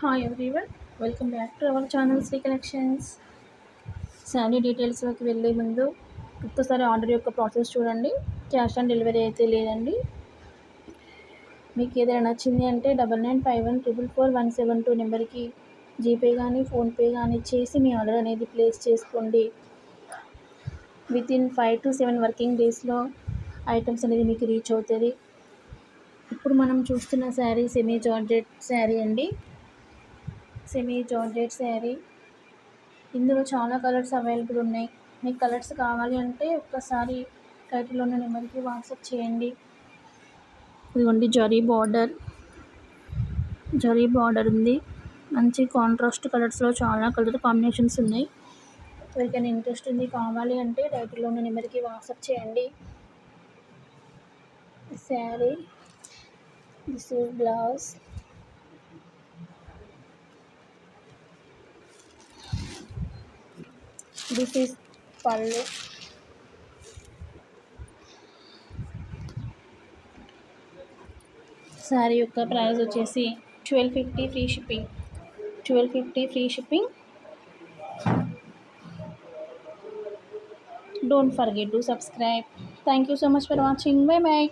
Hi everyone, welcome back to our channel Shri collections. Sari డీటెయిల్స్లోకి వెళ్ళే ముందు ఒక్కసారి ఆర్డర్ యొక్క ప్రాసెస్ చూడండి. క్యాష్ ఆన్ డెలివరీ అయితే లేదండి. మీకు ఏదైనా నచ్చింది అంటే 9951444172 నెంబర్కి జీపే కానీ ఫోన్పే కానీ చేసి మీ ఆర్డర్ అనేది ప్లేస్ చేసుకోండి. వితిన్ 5 to 7 వర్కింగ్ డేస్లో ఐటమ్స్ అనేది మీకు రీచ్ అవుతుంది. ఇప్పుడు మనం చూస్తున్న శారీ సెమీ జార్జెట్ శారీ అండి. సెమీ జార్జెట్ శారీ, ఇందులో చాలా కలర్స్ అవైలబుల్ ఉన్నాయి. మీకు కలర్స్ కావాలి అంటే ఒక్కసారి టైటిల్లో ఉన్న నెంబర్కి వాట్సాప్ చేయండి. ఇదిగోండి జరీ బార్డర్ ఉంది. మంచి కాంట్రాస్ట్ కలర్స్లో చాలా కలర్ కాంబినేషన్స్ ఉన్నాయి. ఎవరికైనా ఇంట్రెస్ట్ ఉంది కావాలి అంటే టైటిల్లో ఉన్న నెంబర్కి వాట్సాప్ చేయండి. Sari, this is blouse. This is పళ్ళు. శారీ యొక్క ప్రైస్ వచ్చేసి 1250 free shipping. 1250 free shipping. Don't forget to subscribe. Thank you so much for watching. By by.